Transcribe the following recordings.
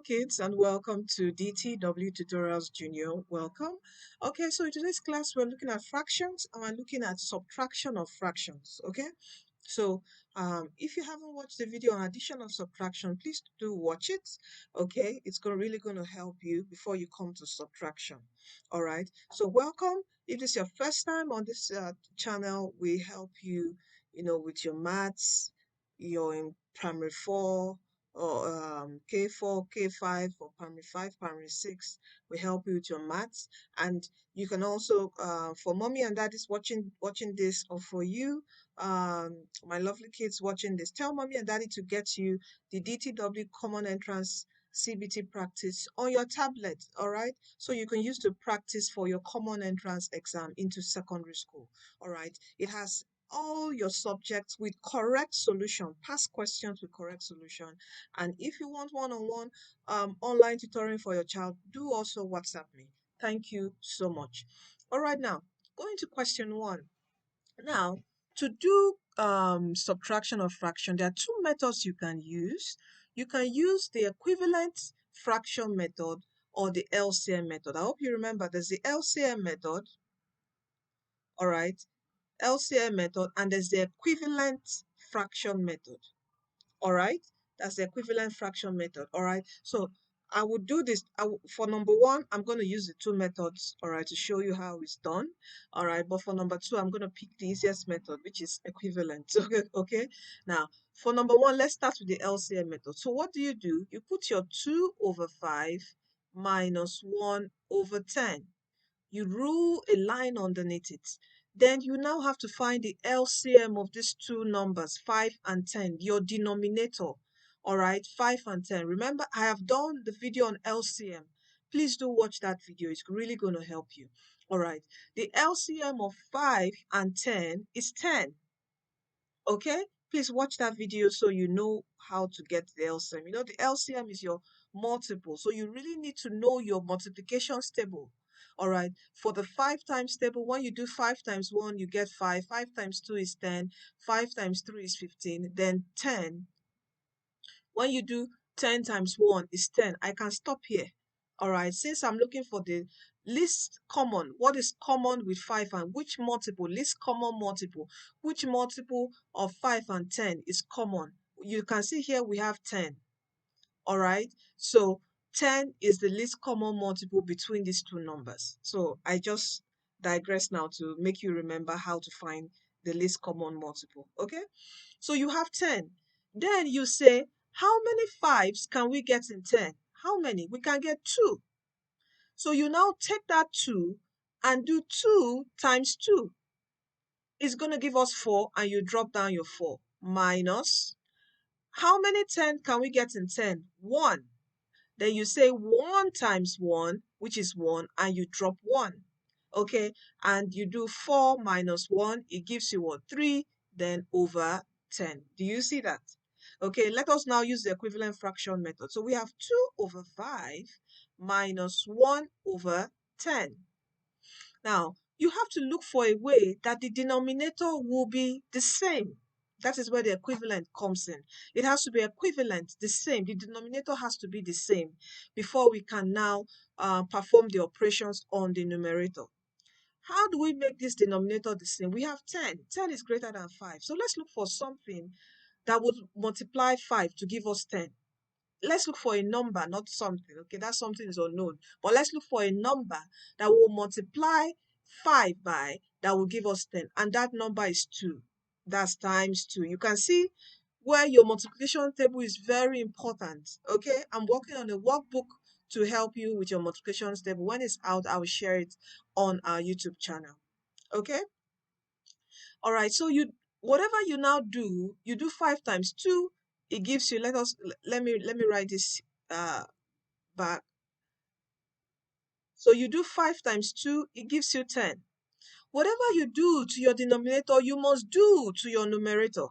kids, and welcome to DTW Tutorials Junior. Welcome. Okay, so in today's class, we're looking at fractions and we're looking at subtraction of fractions. Okay, so if you haven't watched the video on addition or subtraction, please do watch it. Okay, it's really going to help you before you come to subtraction. All right, so welcome. If this is your first time on this channel, we help you, with your maths. You're in primary 4 or K4, K5, or primary 5, primary 6. We help you with your maths. And you can also, for mommy and daddies watching this, or for you, my lovely kids watching this, tell mommy and daddy to get you the DTW Common Entrance CBT practice on your tablet, all right? So you can use to practice for your common entrance exam into secondary school, all right? It has all your subjects with correct solution, past questions with correct solution. And if you want one-on-one online tutoring for your child, do also WhatsApp me. Thank you so much. All right, now going to question 1. Now, to do subtraction of fraction, there are 2 methods you can use. You can use the equivalent fraction method or the LCM method. I hope you remember there's the LCM method, all right, LCM method, and there's the equivalent fraction method. All right, that's the equivalent fraction method. All right, so I would do this. For number 1, I'm going to use the 2 methods, all right, to show you how it's done. All right, but for number 2, I'm going to pick the easiest method, which is equivalent. Okay, now for number 1, let's start with the LCM method. So what do? You put your 2 over 5 minus 1 over 10. You rule a line underneath it. Then you now have to find the LCM of these 2 numbers, 5 and 10, your denominator. All right, 5 and 10. Remember, I have done the video on LCM. Please do watch that video. It's really going to help you. All right, the LCM of 5 and 10 is 10. Okay, please watch that video so you know how to get the LCM. The LCM is your multiple, so you really need to know your multiplication table. All right, for the 5 times table, when you do 5 times 1, you get 5. 5 times 2 is 10. 5 times 3 is 15. Then 10. When you do 10 times 1 is 10. I can stop here. All right, since I'm looking for the least common, what is common with 5 and which multiple, least common multiple, which multiple of 5 and 10 is common? You can see here we have 10. All right, so 10 is the least common multiple between these 2 numbers. So I just digress now to make you remember how to find the least common multiple. Okay, so you have 10. Then you say, how many 5s can we get in 10? How many? We can get 2. So you now take that 2 and do 2 times 2. It's going to give us 4, and you drop down your 4. Minus, how many 10 can we get in 10? 1. Then you say 1 times 1, which is 1, and you drop 1. Okay, and you do 4 minus 1, it gives you what? 3, then over 10. Do you see that? Okay, let us now use the equivalent fraction method. So we have 2 over 5 minus 1 over 10. Now, you have to look for a way that the denominator will be the same. That is where the equivalent comes in. It has to be equivalent, the same. The denominator has to be the same before we can now perform the operations on the numerator. How do we make this denominator the same? We have 10. 10 is greater than 5. So let's look for something that would multiply 5 to give us 10. Let's look for a number, not something. Okay, that something is unknown. But let's look for a number that will multiply 5 by, that will give us 10. And that number is 2. That's times 2. You can see where your multiplication table is very important. Okay, I'm working on a workbook to help you with your multiplication table. When it's out, I will share it on our YouTube channel. Okay, all right, so whatever you now do, you do 5 times 2, it gives you, let me write this back. So you do 5 times 2, it gives you 10. Whatever you do to your denominator, you must do to your numerator.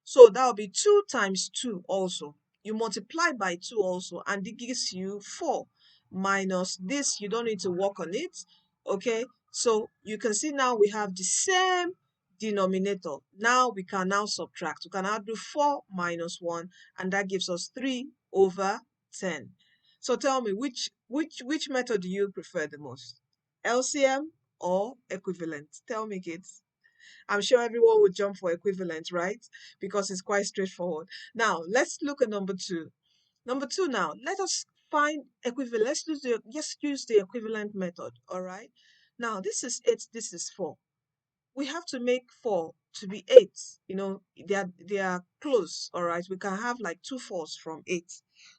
So that will be 2 times 2 also. You multiply by 2 also, and it gives you 4. Minus this, you don't need to work on it. Okay, so you can see now we have the same denominator. Now we can now subtract. We can now do 4 minus 1, and that gives us 3 over 10. So tell me, which method do you prefer the most? LCM or equivalent? Tell me, kids. I'm sure everyone would jump for equivalent, right? Because it's quite straightforward. Now, let's look at number two. Number two now, let us find equivalent. Let's use the equivalent method, all right? Now, this is 8, this is 4. We have to make 4 to be 8. They are close, all right? We can have like two fours from 8.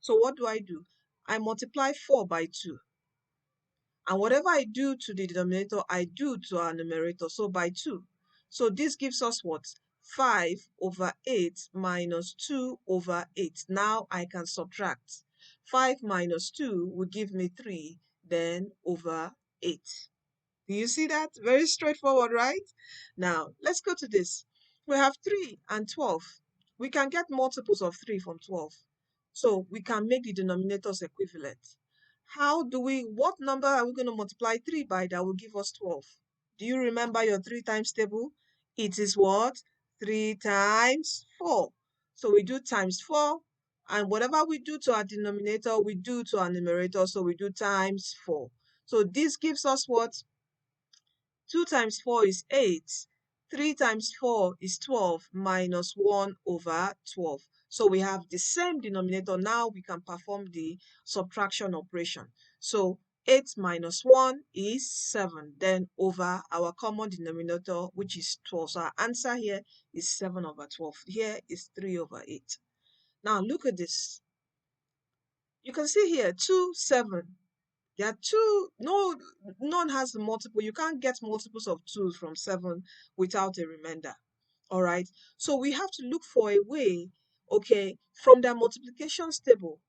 So what do? I multiply 4 by 2. And whatever I do to the denominator, I do to our numerator, so by 2. So this gives us what? 5 over 8 minus 2 over 8. Now I can subtract. 5 minus 2 will give me 3, then over 8. Do you see that? Very straightforward, right? Now, let's go to this. We have 3 and 12. We can get multiples of 3 from 12. So we can make the denominators equivalent. What number are we going to multiply 3 by that will give us 12? Do you remember your 3 times table? It is what? 3 times 4. So we do times 4, and whatever we do to our denominator, we do to our numerator, so we do times 4. So this gives us what? 2 times 4 is 8. 3 times 4 is 12 minus 1 over 12. So we have the same denominator. Now we can perform the subtraction operation. So 8 minus 1 is 7. Then over our common denominator, which is 12. So our answer here is 7 over 12. Here is 3 over 8. Now look at this. You can see here 2, 7. There are two, no, none has the multiple. You can't get multiples of 2 from 7 without a remainder. All right. So we have to look for a way, okay, from the multiplication table.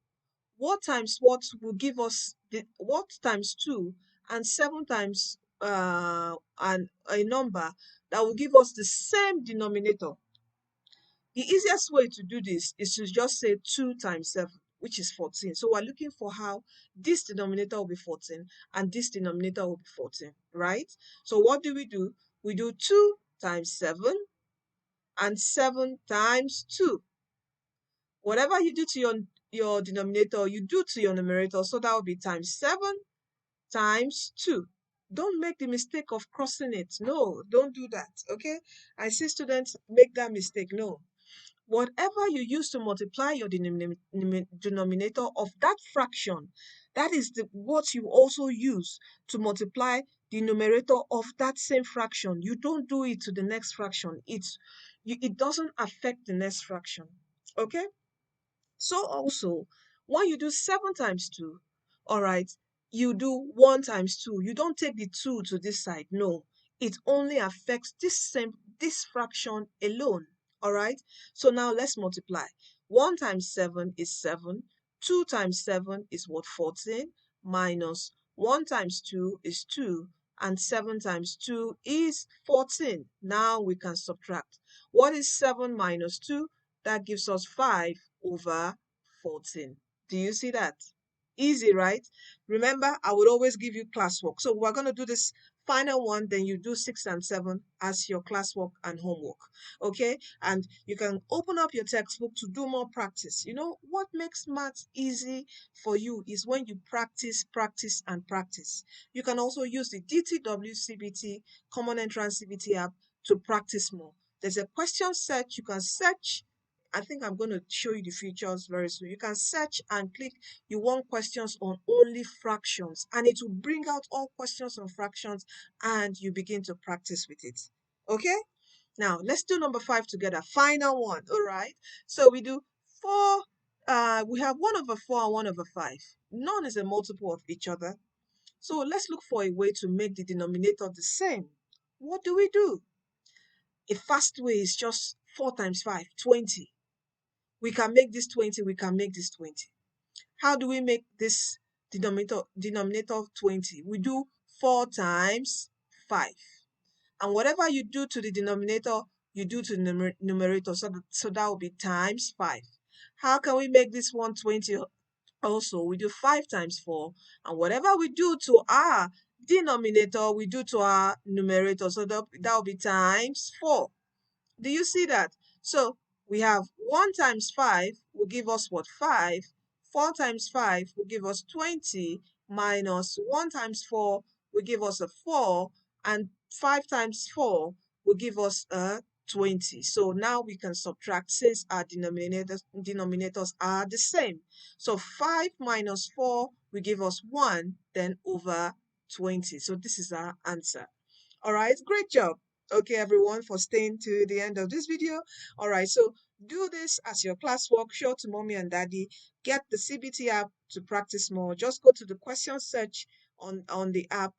What times what will give us what times 2 and 7 times and a number that will give us the same denominator. The easiest way to do this is to just say 2 times 7, which is 14. So we're looking for how this denominator will be 14 and this denominator will be 14, right? So what do? We do 2 times 7 and 7 times 2. Whatever you do to your denominator, you do to your numerator. So that will be times 7 times 2. Don't make the mistake of crossing it. No, don't do that, okay? I see students make that mistake. No. Whatever you use to multiply your denominator of that fraction, that is what you also use to multiply the numerator of that same fraction. You don't do it to the next fraction. It doesn't affect the next fraction. Okay? So also, when you do 7 times 2, all right, you do 1 times 2. You don't take the 2 to this side. No, it only affects this fraction alone. All right, so now let's multiply. 1 times 7 is 7. 2 times 7 is what? 14, minus 1 times 2 is 2, and 7 times 2 is 14. Now we can subtract. What is 7 minus 2? That gives us 5 over 14. Do you see that? Easy, right? Remember, I would always give you classwork. So we're going to do this final one, then you do 6 and 7 as your classwork and homework. Okay? And you can open up your textbook to do more practice. You know, what makes maths easy for you is when you practice, practice, and practice. You can also use the DTW CBT, Common Entrance CBT app to practice more. There's a question set. You can search. I think I'm going to show you the features very soon. You can search and click you want questions on only fractions, and it will bring out all questions on fractions, and you begin to practice with it. Okay? Now, let's do number 5 together. Final one. All right. So we do 4. We have 1 over 4 and 1 over 5. None is a multiple of each other. So let's look for a way to make the denominator the same. What do? A fast way is just 4 times 5, 20. We can make this 20, we can make this 20. How do we make this denominator 20? We do 4 times 5. And whatever you do to the denominator, you do to the numerator. So that will be times 5. How can we make this 120? Also, we do 5 times 4. And whatever we do to our denominator, we do to our numerator. So that will be times 4. Do you see that? So we have 1 times 5 will give us what? 5. 4 times 5 will give us 20, minus 1 times 4 will give us a 4, and 5 times 4 will give us a 20. So now we can subtract since our denominators are the same. So 5 minus 4 will give us 1, then over 20. So this is our answer. All right, great job. Okay, everyone, for staying to the end of this video. All right, so do this as your classwork. Show to mommy and daddy. Get the CBT app to practice more. Just go to the question search on the app.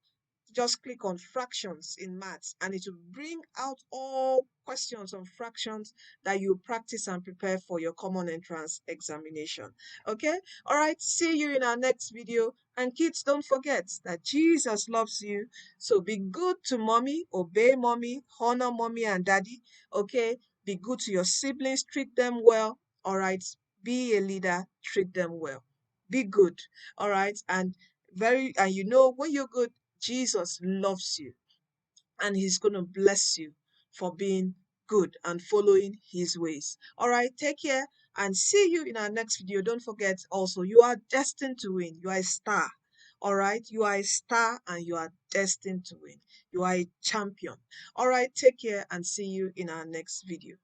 Just click on fractions in maths, and it will bring out all questions on fractions that you practice and prepare for your common entrance examination. Okay, all right, see you in our next video. And kids, don't forget that Jesus loves you. So be good to mommy, obey mommy, honor mommy and daddy. Okay, be good to your siblings, treat them well. All right, be a leader, treat them well. Be good. All right, and you know when you're good, Jesus loves you, and he's going to bless you for being good and following his ways. All right, take care and see you in our next video. Don't forget also, you are destined to win. You are a star. All right, you are a star and you are destined to win. You are a champion. All right, take care and see you in our next video.